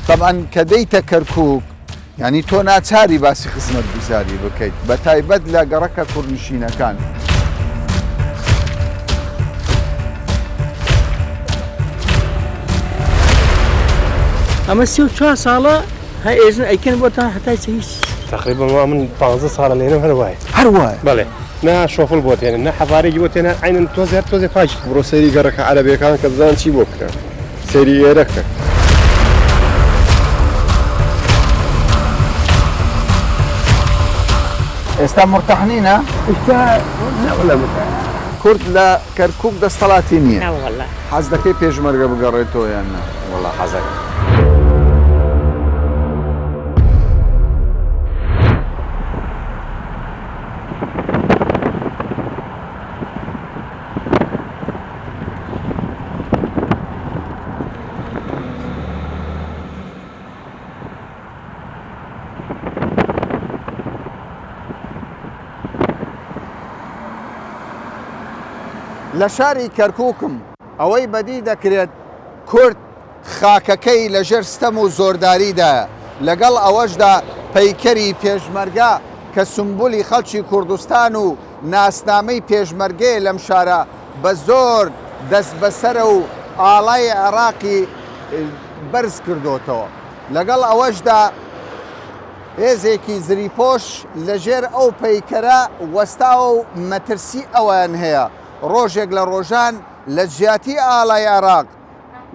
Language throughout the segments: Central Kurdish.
طبعا کە دەیتە کەرکووک یعنی تۆ ناچاری باسی خزمەتگوزاری بکەیت بە تایبەت لە گەڕەکە کوڕنشینەکان. ئەمە 34 ساڵە هەر ئێژن ئەیکەن بۆتان حتای هیچ تقریبا من 15 ساڵە لێنم هەروایە بەڵێ نا شۆفڵ بۆ تێنە نە حەفارێکی بۆ تێنە عینەن تۆزێ پاش بڕۆ سەیری گەڕەکە عەرەبیەکان کە بزان چی بۆ بکە سەیری ئێرەکە. ئێستا مرتەحنینە؟ کورد لە کەرکووک دەستەڵاتی نییە؟ حەز دەکەی پێشمەرگە بگەڕێتەوە یان نا؟ وەڵا حەزەکەم. لە شاری کەرکووکم ئەوەی بەدی دەکرێت کورد خاکەکەی لەژێر ستەم و زۆرداریدایە لەگەڵ ئەوەشدا پەیکەری پێشمەرگە کە سمبولی خەڵکی کوردستان و ناسنامەی پێشمەرگەیە لەم شارە بە زۆر دەست بەسەرە و ئاڵای عێراقی بەرز کردوتەوە. لەگەڵ ئەوەشدا هێزێکی زریپۆش لەژێر ئەو پەیکەرە وەستاوە و مەترسی ئەویان هەیە ڕۆژێک لە ڕۆژان لە جیاتی ئاڵای عێراق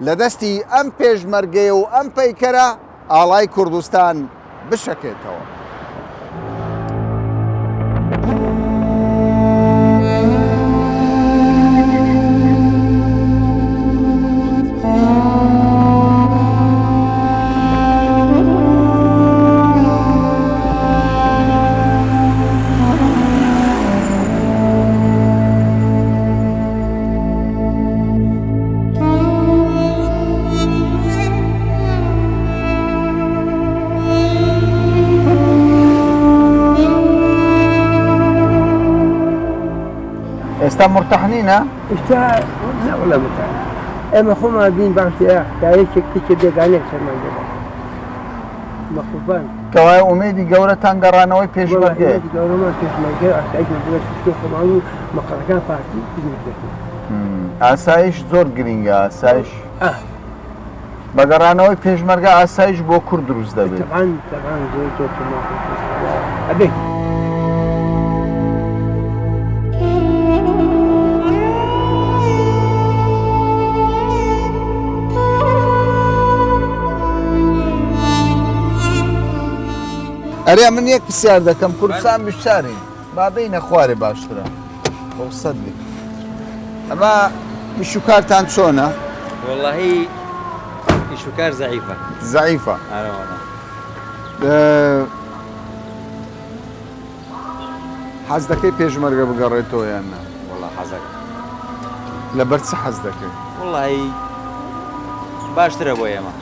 لە دەستی ئەم پێشمەرگەیە و ئەم پەیکەرە ئاڵای کوردستان بشکێتەوە. ئێستا مرتەحنینە؟ ئێستا نەوەڵە بتان ئێمە خۆمان بین بانکە تا یەکێک تێکێ بێگانەیە سەرمان دەدا بە قوربان کەوایە ئومێدی گەورەتان گەڕانەوەی پێشمەرگەیە؟ گەورەمان پێشمەرگە ئاسایشی دەوێت خۆمان و مەقەڵەکان پارتی بگیر دەکەین. ئاسایش زۆر گرینگە ئاسایش بە گەڕانەوەی پێشمەرگە ئاسایش بۆ کورد دروست دەبێت. تەبعاً زۆر ئەبێت. ئەرێ من یەک پرسیار دەکەم کوردستان بیشتارین با بینە خوارێ باشترە بۆ سەدی ئەمە ئیشوکارتان چۆنە؟ وەڵاهی ئیشوکار زەعیفە زەعیفە حەز دەکەی پێشمەرگە بگەڕێتەوە یان نا؟ وەڵا حەزەکەم. لەبەر چ حەز دەکەی؟ وەڵاهی باشترە بۆ ئێمە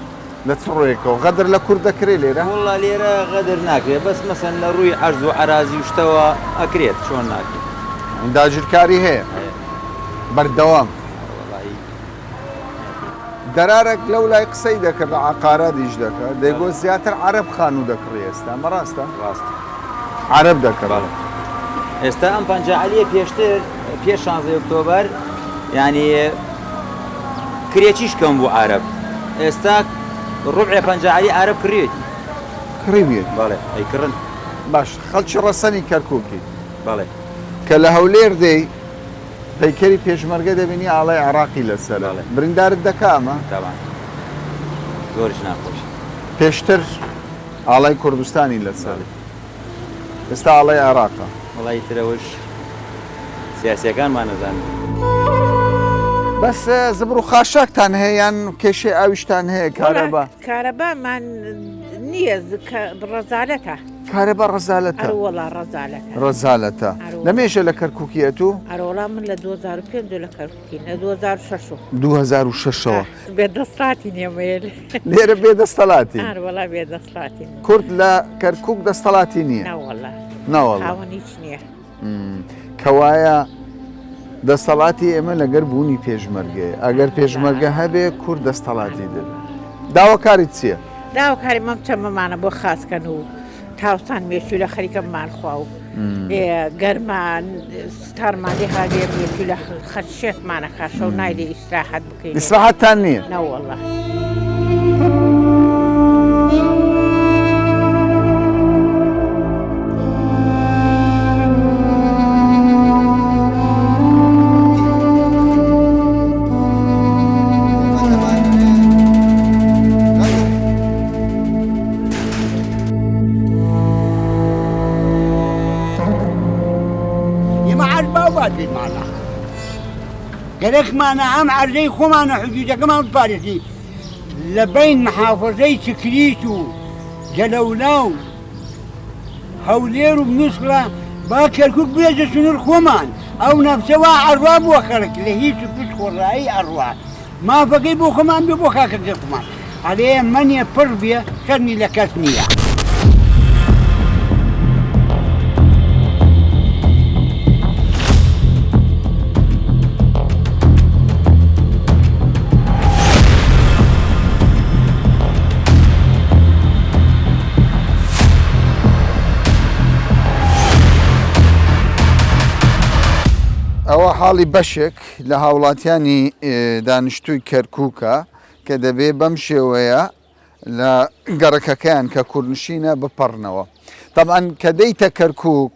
لە چ ڕۆیەکەوە غەدر لە کورد دەکرێت لێرە؟ وەڵا لێرە غەدر ناکرێت بەس مەسەن لە ڕووی عەرز و عەرازی و شتەوە ئەکرێت چۆن ناکرێت داگیرکاری هەیە بەردەوام. دەرارێک لەو لای قسەی دەکرد عقارە دیش دەکات دەیگوت زیاتر عەرەب خانوو دەکڕی ئێستا ئەمە ڕاستە؟ ڕاستە عەرەب دەکڕێت. ئێستا ئەم پەنجەعەلیە پێشتر پێش 16 ئۆکتۆبەر یعنی کرێکیش کەم بوو عەرەب ئێستا ڕوبعی پەنجەعەلی عەرەب کڕیەتی کڕیوێت بەڵێ ئەیکڕن باش خەڵکی ڕەسەنی کەرکووکی بەڵێ کە لە هەولێر دەی پەیکەری پێشمەرگە دەبینی ئاڵای عێراقی لەسەر بریندارت دەکا ئەمە؟ تاوان زۆرش ناخۆش پێشتر ئاڵای کوردستانی لەسەر ئێستا ئاڵای عێراقە وەڵی ترەوەش سیاسیەکانمان نەزانن. بەس زبر و خاشاکتان هەیە یان کێشەی ئاویشتان هەیە کارەبا؟ کارەبامان نییە ڕەزالەتە. کارەبا ڕەزالەتە؟ وەڵا ڕەزالەتە. ڕەزالەتە. لەمێژە لە کەرکووکیەت و؟ هەروەڵا من لە 2005 لە کەرکووکی لە 2006 2006ەوە بێدەسڵاتی نییە لێرە بێدەستەڵاتی؟ وەڵا بێدەسڵاتی کورد لە کەرکووک دەستەڵاتی نییە؟ نەوەڵا نەوەڵا خاوەن هیچ نییە. کەوایە دەستەڵاتی ئێمە لەگەر بوونی پێشمەرگەیە ئەگەر پێشمەرگە هەبێ کورد دەستەڵاتی دەبێت. داواکاریت چییە؟ داواکاری مەم چەمەمانە بۆ خاسکەن و تاوسان مێشوی لە خەریکەممان خوا و گەرمان ستارمانی هاگێ مێشوی لە خەشێتمانە خاشە و نایدە ئیستراحەت بکەین ئیسراحەتتان نییە؟ نەوەڵڵا گەرەکمانە ئەم عەرزەی خۆمانە حدودەکەمان بپارێزی لە بین محافەزەی چکریت و جەلەولا و هەولێر و منوسڵە با کەرکووک بێژە سنوور خۆمان ئەو نەفسەوە ئەڕوا بووە خەڵک لە هیچ و پشت خۆڕایی ئەڕوا مافەکەی بۆ خۆمان بێ بۆ خاکەکەمان ئەڵێ منێ پڕ بێ خەرنی لە کەس نییە. ئەوە حاڵی بەشێک لە هاوڵاتیانی دانیشتووی کەرکووکە کە دەبێ بەم شێوەیە لە گەڕەکەکەیان کە کوورنشینە بپەڕنەوە. طبعاً کە دەیتە کەرکووک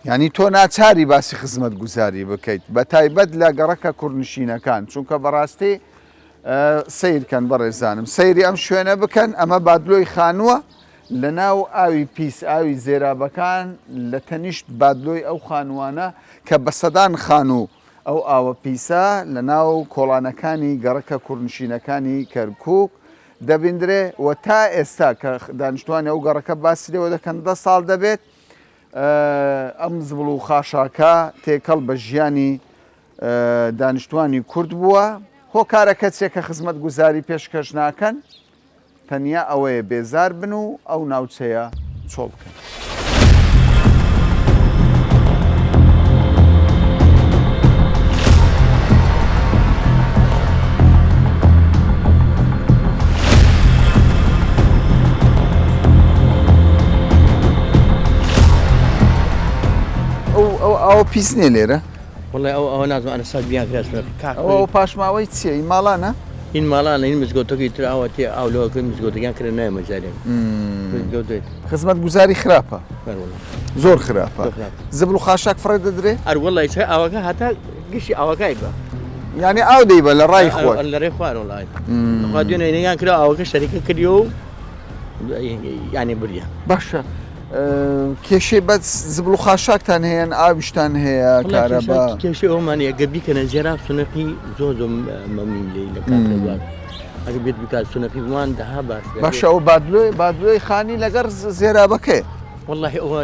ینی تۆ ناچاری باسی خزمەت گوزاری بکەیت بە تایبەت لە گەڕەکە کوورنشینەکان چونکە بەڕاستی سیرکەن بەڕێزانم سەیری ئەم شوێنە بکەن ئەمە بادلۆی خانووە لە ناو ئاوی پیس ئاوی زێرابەکان لە تەنیشت بادلۆی ئەو خانووانە کە بە سەدان خانوو ئەو ئاوە پیسە لە ناو کۆڵانەکانی گەڕەکە کوورنشینەکانی کەرکووک دەبیندرێ و تا ئێستا کە دانیشتوانی ئەو گەڕەکە باسی لێوە دەکەن 10 ساڵ دەبێت ئەم زبڵ و خاشاکە تێکەڵ بە ژیانی دانیشتوانی کورد بووە هۆکارە کەسێک کە خزمەت گوزاری پێشکەش ناکەن تەنیا ئەوەیە بێزار بن و ئەو ناوچەیە چۆڵ بکەن. ئەو پیس نیە لێرە؟ والله ئەو نازم ئەە سا بیان ئەو پاشماوەی چییە؟ ئی ماڵانە؟ این ماڵانە این مزگەوتەکەی تراوە تێ ئاولەوەکە مزگەوتەکان کرد نایە مەجارێن خزمەت گوزاری خراپە زۆر خراپە زبل و خاشاک فڕێ دەدرێ؟ ئەروەڵی ئەوەکە هەتا گشتی ئەوەکای بە یعنی ئاو دەیبە لە ڕای خۆ لە ڕێ خوار وڵای خوا دوێنەیان کرا ئەوەکە شەریکە کردیەوە و یانی بریە باشە کێشەی بەس زبل و خاشاکتان هەیەن ئاویشتان هەیە کارەبا کێشەی ئەومانەیە گە بیکەنە جێرا سونەقی زۆر زۆر مەمنین لێ لە کاتێک ئەگە بێت بکات سونەقی بوان دەها باش باشە ئەو بادلۆی خانی لەگەر زێرابەکەی والله ئەوە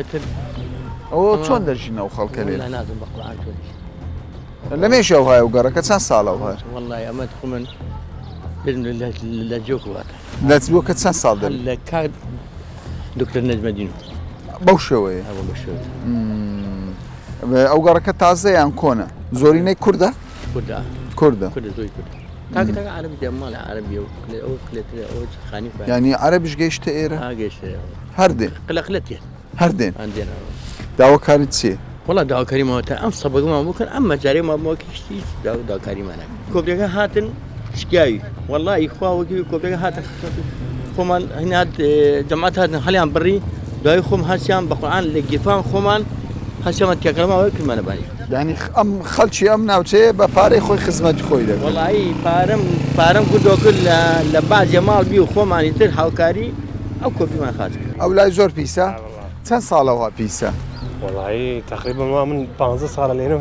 ئەوە چۆن دەژینە ئەو خەڵکە لێ نازم بە قورئان تۆنیش لە مێژە وایە و گەڕەکە چەند ساڵە هەر والله ئەمە من لە جۆک واتە لە بووکە چەند ساڵ دەبێت لە کات دکتۆر نەجمەدین بەو شێوەیە ئەو گەڕەکە تازەیان کۆنە زۆرینەی کووردە؟ کووردە زۆری کورد کاکتەکە عەرەبی دێ ماڵە عەرەبی ئەو کلێترە ئەو خانی یعنی عەرەبیش گەیشتە ئێرە؟ گەیشتە هەر دێن قلەقلەتێن هەر دێن دێنەوە داواکاریت چییە؟ وڵا داواکاریمەوە تا ئەم سەبەکەمان بکەن ئەم مەجارەی مامەوە کشتی داواکاریمانە کۆبرەکە هاتن شکیاوی وەڵڵی خواوەکی کۆبرەکە هاتە خۆمان هینات جەماعەت هاتن هەڵیان بڕی دوای خۆم هەسیان بە قورئان لە گیرفان خۆمان هەسیامە تێکەڵەمەوە کردمانە بانی یعنی ئەم خەڵکی ئەم ناوچەیە بە پارەی خۆی خزمەتی خۆی دەکەن وەڵی پارەم کردەوە کرد لە بازێ ماڵ بی و خۆمانی تر هاوکاری ئەو کۆپیمان خاچ کرد ئەو لای زۆر پیسە؟ چەند ساڵەوە پیسە؟ والله تقريبا من 15 صار لنا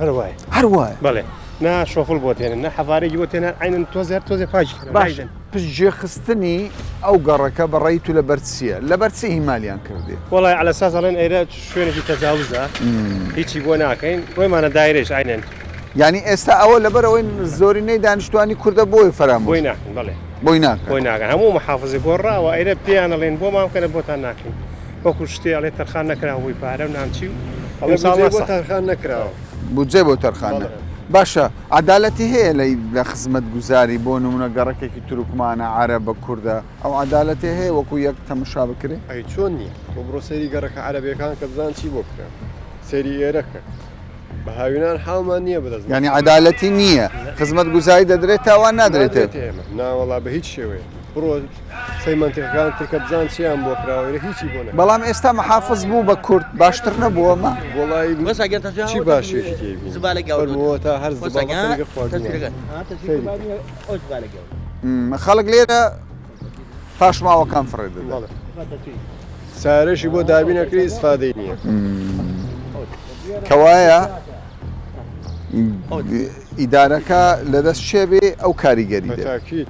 هرواي بەڵێ نا شوفل بوتين نا حفاري بوتين عين توزر فاج باش پشتگوێخستنی ئەو گەڕەکە بەڕێیت و لە بەرچیە لە بەرچی هیمالیان کردێ والله على اساس لين ايرا شوێنێکی تەجاوزە هیچی بۆ ناکەین ڕۆیمانە دایرێش عینەن ینی ئێستا ئەوە لەبەرەوەی زۆرینەی دانیشتوانی کووردە بۆی فەرامۆ بۆی ناکەین بەڵێ بۆی ناکەن هەموو محافظی گۆڕاوە ئەیرە پێیانەڵێن بۆ مامکەنە بۆتان ناکەین وەکو شتێ ئەڵێ تەرخان نەکراوەی پارە و نامچی و تەرخان نەکراوە بودجێ بۆ تەرخانە باشە عدالەتی هەیە لە خزمەت گوزاری بۆ نمونە گەڕەکێکی تورکمانە عەرەبە کووردە ئەو عدالەتی هەیە وەکو یەک تەماشا بکرێ ئەی چۆن نییە بۆ بڕۆ سەری گەڕەکە عەرەبیەکان کە بزان چی بۆ بکە سەری ئێرەکە بە هاوینان حاڵمان نییە بەدەست ینی عدالەتی نییە خزمەت گوزاری دەدرێت ئەوان نادرێتێت ئێمە ناوەڵا بە هیچ شێوەیە بڕۆ سەیمەنتیقەکان ترکە بزان چیان بۆ کراوەیە هیچی بۆ نەکە بەڵام ئێستا مەحافظ بوو بە کورد باشتر نەبووەمە وڵی بس اگر تصویر چی باشێکی تێبین زبالة قاود. فەرمووە تا هەر بس زباڵەکە اگر لەگە خواردنەوە. تصویر زبالة قاود. خەڵک لێرە پاشماوەکان فڕێ دەدەن بەڵێ. سارەشی بۆ دابینەکەی ئیسفادەی نییە کەوایە ئیدارەکە لەدەست شێبێ ئەو کاریگەری بە دێت تاکید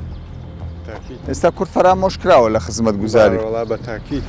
ئێستا کورد فەرامۆش کراوە لە خزمەت گوزاری وڵا بە تاکید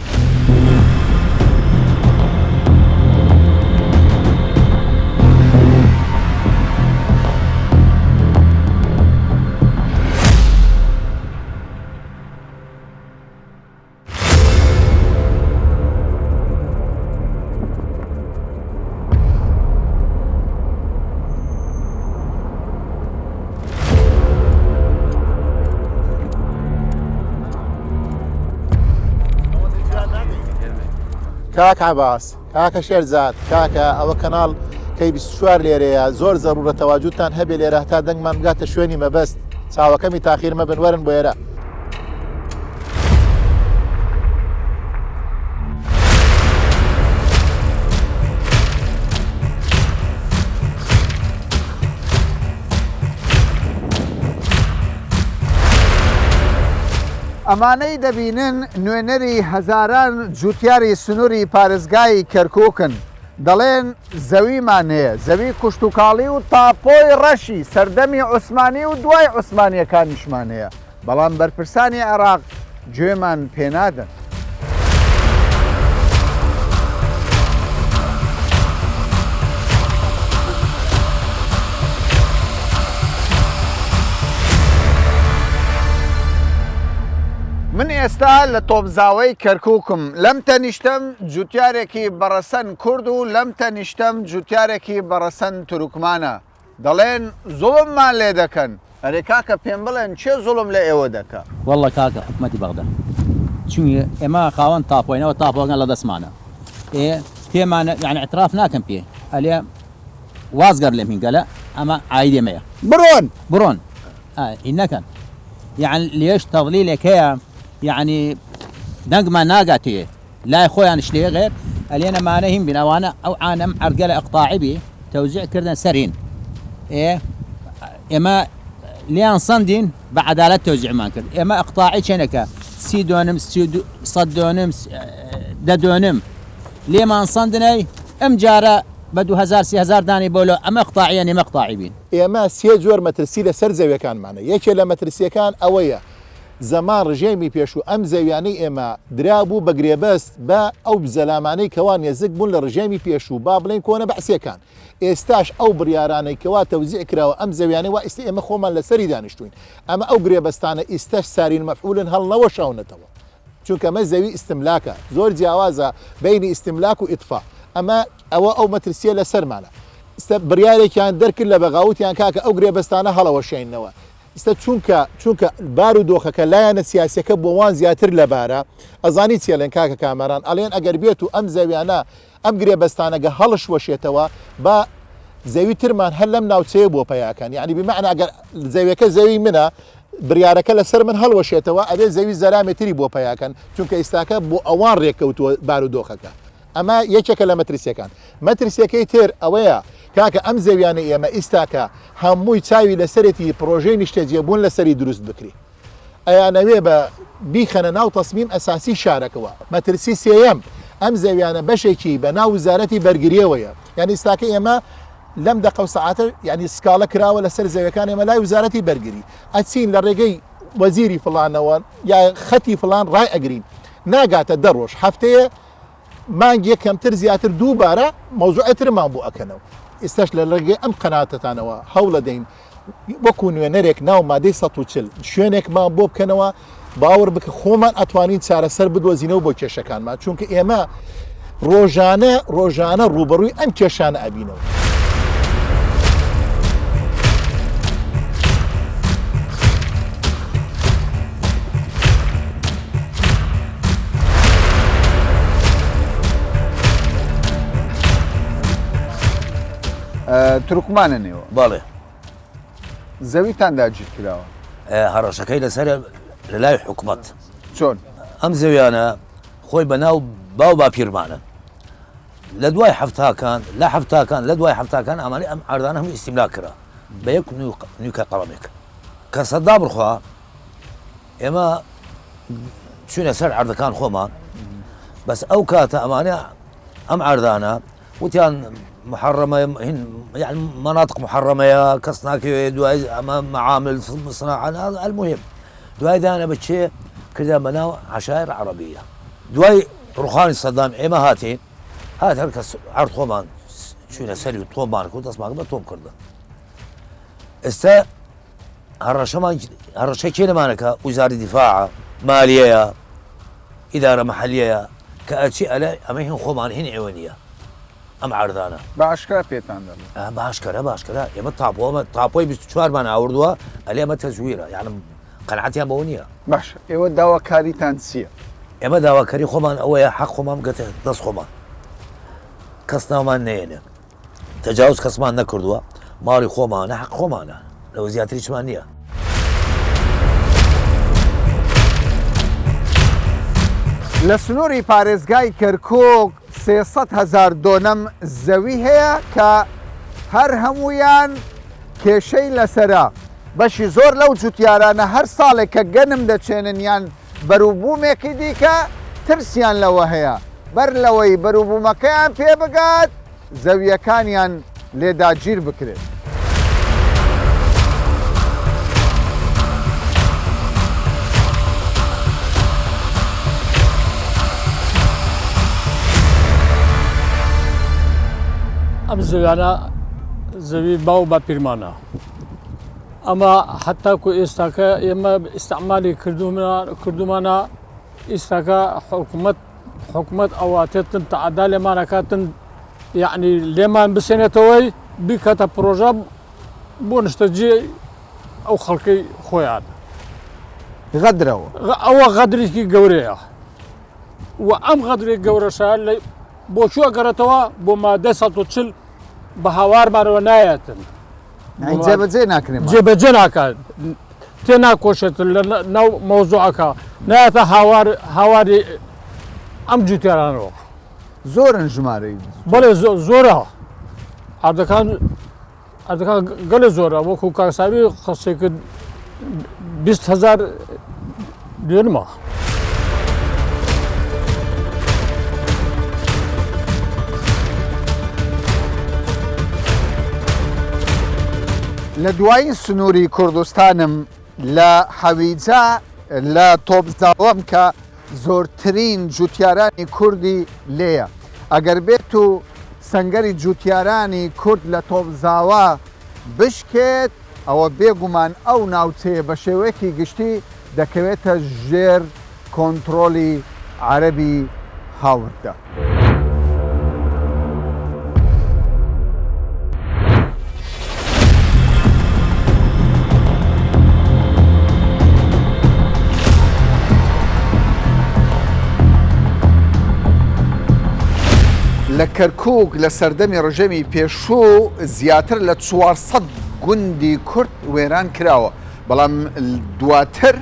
کاک عباس کاکە شێرزاد کاکە ئەوە کەناڵ کەی 24 لێرەیە زۆر زەڕورە تەواجودتان هەبێ لێرە هەتا دەنگمان بگاتە شوێنی مەبەست چاوەکەمی تاخیر مەبن وەرن بۆ ئێرە ئەمانەی دەبینن نوێنەری هەزاران جوتیاری سنووری پارێزگای کەرکووکن دەڵێن زەویمان هەیە زەوی کوشت و کاڵی و تاپۆی ڕەشی سەردەمی عوسمانی و دوای عوسمانیەکانیشمان هەیە بەڵام بەرپرسانی عێراق گوێمان پێنادەن من ئێستا لە تۆپزاوەی کەرکووکم لەم تەنیشتەم جوتیارێکی بەڕەسەن کورد و لەم تەنیشتەم جوتیارێکی بەڕەسەن تورکمانە دەڵێن زوڵممان لێ دەکەن ئەرێ کاکە پێم بڵێن چێ زوڵم لە ئێوە دەکە والله کاکە حکومەتی بەغدا چونکە ئێمە خاوەن تاپۆینەوە تاپۆگەن لە دەستمانە پێمانە یعنی اعتراف ناکەم پێ ئەلێ وازگەر لێم هینگەلە ئەمە عایدێمەیە بڕۆن هین نەکەن یعنی لێش تەضلیلێک هەیە يعني دنگ ما ناقاتي لا يا خويا نشتي غير اللي ما نهم بنا وانا او عالم عرقله اقطاعي بي توزيع كردن سرين ايه اما ليان صندين بعداله توزيع ما كرد اما اقطاعي شنكه سيدونم صدونم ددونم ليه ما صندني ام جاره بدو 1000 داني بولو اما اقطاعي يعني مقطاعي بين ئێمە سێ جۆر مەترسی لە سەر زەویەکانمانە یەکێ لە مەترسیەکان ئەوەیە زەمان ڕژێمی پێش و ئەم زەویانەی ئێمە درابوو بە گرێبەست بە ئەو بزەلامانەی کەوان نێزیک بوون لە ڕژێمی پێش و با بڵێن کۆنە بەعسیەکان ئێستاش ئەو بڕیارانەی کەوا تەوزیع کراوە ئەم زەویانەی وا ئێستا ئێمە خۆمان لەسەری دانیشتوین ئەمە ئەو گرێبەستانە ئێستاش سارین مەفعولن هەڵنەوە شاونەتەوە چونکە ئەمە زەوی ئیستملاکە زۆر جیاوازە بینی ئیستملاک و ئیتفا ئەمە ئەو مەترسیە لەسەرمانە بڕیارێکیان دەرکرد لە بەغاوتیان کاکە ئەو گرێبەستانە هەڵەوە شێنەوە ئستا چونکە بار و دۆخەکە لایەنە سیاسەکە بۆ وان زیاتر لە بارە ئەزانی چێڵێن کاکە کامەران ئەڵێن ئەگەر بێت و ئەم زەویانە ئەم گرێبەستانەگە هەڵش وەشێتەوە بە زەوی ترمان هەر لەم ناوچەیە بۆ پەیاکەن یعنی بمعنە ئەگەر زەویەکە زەوی منە بریارەکە لەسەر من هەڵوەشێتەوە ئەبێ زەوی زەرامێتری بۆ پەیاکەن چونکە ئێستاکە بۆ ئەوان ڕێککەوتووە بار و دۆخەکە ئەمە یەکێکە لە مەترسیەکان مەترسیەکەی تر ئەوەیە کاکە ئەم زەویانە ئێمە ئیستاکە هەمووی چاوی لەسەرەتی پرۆژەی نیشتەجێبوون لەسەری دروست بکری ئەیانەوێ بە بیخەنە ناو تەسمیم ئەساسی شارەکەەوە مەترسی سێیەم ئەم زەویانە بەشێکی بە ناو وزارەتی بەرگریەوەیە یعنی ئێستاکە ئێمە لەم دەقە و سەعاتە یعنی سکاڵە کراوە لەسەر زەویەکان ئێمە لای وزارەتی بەرگری ئەچین لە ڕێگەی وەزیری فڵانەوە یا خەتی فڵان ڕای ئەگرین ناگاتە دەڕۆژ هەفتەیە مانگ یەکەمتر زیاتر دووبارە مەوزوعەترمان بۆ ئەکەنەوە ئێستاش لە ڕێگەی ئەم قەناتەتانەوە هەوڵە دەین وەکو نوێنەرێک ناو مادەی 140 شوێنێکمان بۆ بکەنەوە باوەڕ بکە خۆمان ئەتوانین چارەسەر بدۆزینەوە بۆ کێشەکانمان چونکە ئێمە ڕۆژانە ڕوبەڕووی ئەم کێشانە ئەبینەوە تورکمانە نێوە باڵێ زەویتان داگیر کراوە هەڕەشەکەی لەسەر لە لای حکوومەت چۆن ئەم زەویانە خۆی بەناو باو باپیرمانن لە دوای هەفتاکان لە دوای هەفتاکان ئەمانەی ئەم ئاردانە هەموو ئیستیملا کرا بە یەک نیوکە قەڵەمێک کە سەدا بڕخوا ئێمە چوونە سەر عەردەکان خۆمان بەس ئەو کاتە ئەمانە ئەم ئاردانە وتیان محرمة يعني مناطق محرمة كصناكي دواي أمام معامل صناعة المهم دواي ذانا بتشي كذا بناو عشائر عربية دواي رخان صدام إما هاتين هات هركس عرض خومان شو نسالي طومان كنت أسمع قبل طوم كرده استا هرشة كينا مانكا وزارة الدفاع مالية إدارة محلية كأشياء لا أمهم خومان هن عوانية ئەم عاردانە باشکرا پێتان باشکرا ئێمە تاپۆی 24 مان ئاوردووە ئەلێ ئەمە تەزویرە یعنی قەنعەتیان بەوە نییە باش ئێوە داواکاریتان چییە ئێمە داواکاری خۆمان ئەوەیە حەق خۆمان بگەتە دەست خۆمان کەس ناومان نێنێ تەجاوز کەسمان نەکردووە ماڵی خۆمانە حەق خۆمانە لەوە زیاتری چمان نییە لە سنووری پارێزگای کەرکووک 300,000 دۆنەم زەوی هەیە کە هەر هەمویان کێشەی لەسەرا بەشی زۆر لەو جوتیارانە هەر ساڵێک کە گەنم دەچێنن یان بەرووبوومێکی دیکە ترسیان لەوە هەیە بەر لەوەی بەرووبوومەکەیان پێ بگات زەویەکانیان لێداگیر بکرێت. ئەم زەویانە زەوی باو بە پیرمانە ئەمە حتاکو ئێستاکە ئێمە ئیستعمالی کردومانە ئێستاکە حکوومەت ئەواتێتن تەعادا لێمانەکاتن یعنی لێمان بسێنێتەوەی بیکاتە پرۆژە بۆ نیشتەجێ ئەو خەڵکەی خۆیان غەدرەوە ئەوە غەدرێکی گەورەیە و ئەم غەدرێک گەورەشە بۆ چوە گەڕێتەوە بۆ مادە 140 بە هاوارمانەوە نایەتن جێبەجێ ناکرێن جێبەجێ ناکات تێ ناکۆشێت لە ناو مۆزوعەکە نایەتە هاواری ئەم جوتیارانەوە زۆرن ژمارەی بەڵێ زۆرە ئاردەکان گەلێ زۆرە وەکو کاکساوی خەسێکرد 20,000 دوێنمە لە دوایی سنووری کوردستانم لە حەویجە لە تۆپزاوەم کە زۆرترین جوتیارانی کوردی لێیە ئەگەر بێت و سەنگەری جوتیارانی کورد لە تۆپزاوە بشکێت ئەوە بێگومان ئەو ناوچەیە بە شێوەیەکی گشتی دەکەوێتە ژێر کۆنتترۆلی عەرەبی هاوردە. لە کەرکووک لە سەردەمی ڕژەمی پێشوو زیاتر لە 400 گوندی کورد وێران کراوە بەڵام دواتر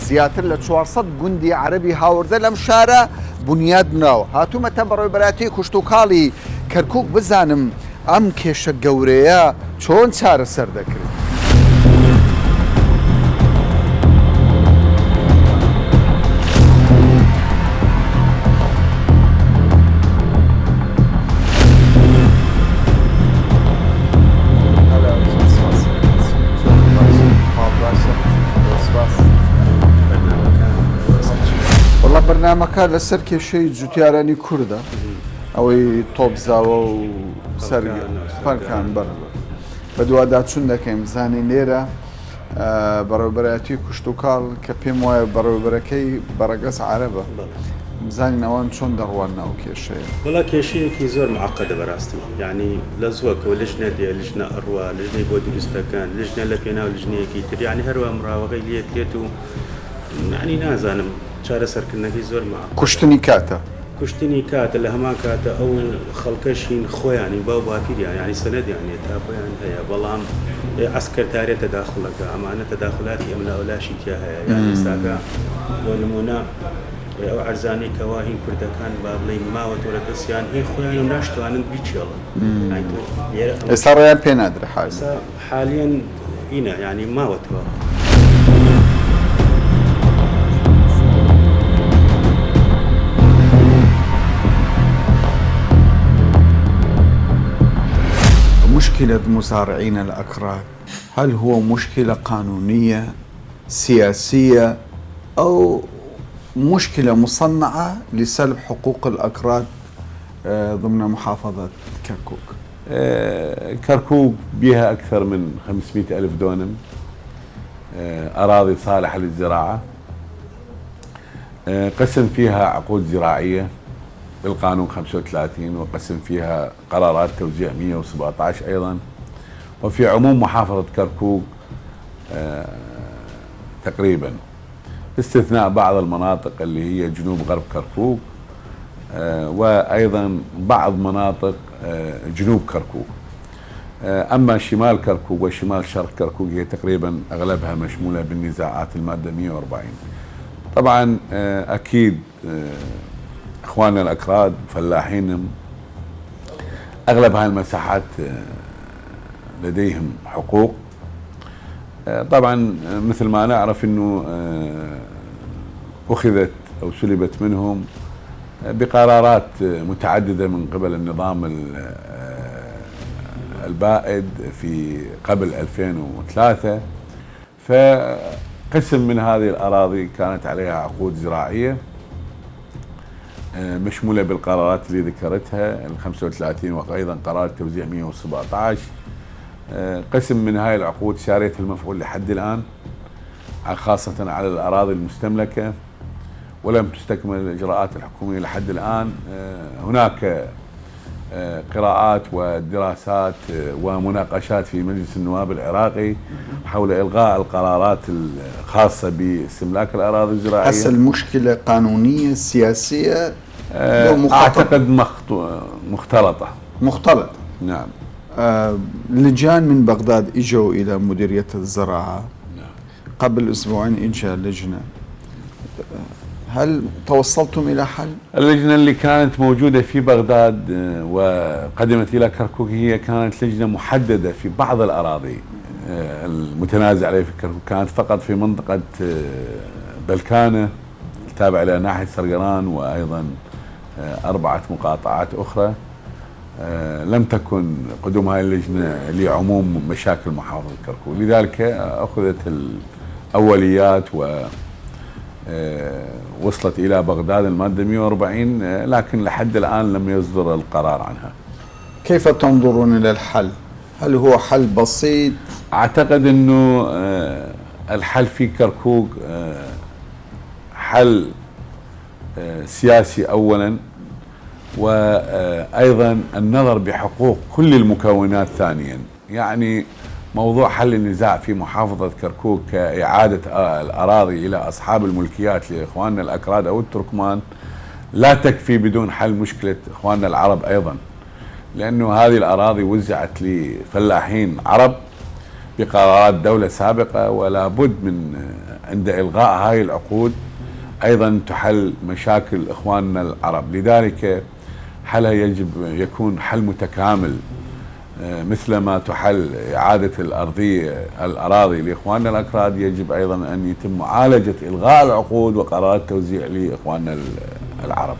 زیاتر لە 400 گوندی عەرەبی هاوردە لەم شارە بنیاد ناوە هاتوومەتە بەڕێوەی بەرایەتی کوشتوکاڵی کەرکووک بزانم ئەم کێشە گەورەیە چۆن چارەسەر دەکرێت. بەرنامەکە لەسەر کێشەی جوتیارانی کووردە ئەوەی تۆپزاوە و سەرپەرکان بەر بە دوواداچوون دەکەین بزانین لێرە بەڕێوەبەرایەتی کوشتوکاڵ کە پێم وایە بەڕێوەبەرەکەی بەڕەگەز عەرەبە بزانین ئەوان چۆن دەڕوان ناو کێشەیە. وڵا کێشەیەکی زۆر معقەدە بەڕاستی یعنی لە زووەکەوە لژنە دێ لژنە ئەڕوا لژنەی بۆ دروستەکان لژنە لە پێناو لژنەیەکی تر یعنی هەروە مراوەغی لێت و معنی نازانم چارەسەرکردنەکەی زۆر کوشتنی کاتە كشتني كات اللي هما كات أو خلقشين خو يعني بابا باكر يعني سند يعني تابو يعني هي والله عسكر تاريخ تداخلك أمانة تداخلات يملا ولا شيء هي يعني ساقا ونمونا أو عرزاني كواهين كرد كان بابلي ما وتولد السيان هي خو يعني ناشتو أنا بيتش الله يعني صار يا بين أدري حاليا هنا يعني ما وتوا مشكلة مزارعين الأكراد هل هو مشكلة قانونية سياسية أو مشكلة مصنعة لسلب حقوق الأكراد ضمن محافظة كركوك؟ كركوك بها أكثر من 500 ألف دونم أراضي صالحة للزراعة، قسم فيها عقود زراعية بالقانون 35 وقسم فيها قرارات توزيع 117 أيضا. وفي عموم محافظة كركوك تقريبا باستثناء بعض المناطق اللي هي جنوب غرب كركوك وأيضا بعض مناطق جنوب كركوك. أما شمال كركوك وشمال شرق كركوك هي تقريبا أغلبها مشمولة بالنزاعات المادة 140. طبعا أكيد إخواننا الأكراد فلاحين أغلب هاي المساحات لديهم حقوق. طبعا مثل ما نعرف أنه أخذت أو سلبت منهم بقرارات متعددة من قبل النظام البائد في قبل 2003. فقسم من هذه الأراضي كانت عليها عقود زراعية مشمولة بالقرارات اللي ذكرتها 35 وأيضا قرار توزيع 117. قسم من هاي العقود سارية المفعول لحد الآن خاصة على الأراضي المستملكة ولم تستكمل الإجراءات الحكومية لحد الآن. هناك قراءات ودراسات ومناقشات في مجلس النواب العراقي حول إلغاء القرارات الخاصة باستملاك الأراضي الزراعية. هسه المشكلة قانونية سياسية أعتقد مختلطة. نعم. لجان من بغداد اجوا إلى مديرية الزراعة قبل أسبوعين إنشاء لجنة، هل توصلتم إلى حل؟ اللجنة اللي كانت موجودة في بغداد وقدمت إلى كركوك هي كانت لجنة محددة في بعض الأراضي المتنازع عليها في كركوك، كانت فقط في منطقة بلكانة التابعة إلى ناحية سرقران وأيضا 4 مقاطعات أخرى. لم تكن قدوم هذه اللجنة لعموم مشاكل محافظة كركوك، لذلك أخذت الأوليات وصلت إلى بغداد المادة 140 لكن لحد الآن لم يصدر القرار عنها. كيف تنظرون إلى الحل؟ هل هو حل بسيط؟ أعتقد أنه الحل في كركوك حل سياسي أولا، وأيضا النظر بحقوق كل المكونات ثانيا. يعني موضوع حل النزاع في محافظة كركوك كإعادة الأراضي إلى أصحاب الملكيات لإخواننا الأكراد أو التركمان لا تكفي بدون حل مشكلة إخواننا العرب أيضا، لأنه هذه الأراضي وزعت لفلاحين عرب بقرارات دولة سابقة، ولا بد من عند إلغاء هاي العقود أيضا تحل مشاكل إخواننا العرب. لذلك حلها يجب يكون حل متكامل، مثل ما تحل إعادة الأراضي لإخواننا الأكراد يجب أيضا أن يتم معالجة إلغاء العقود وقرارات توزيع لإخواننا العرب.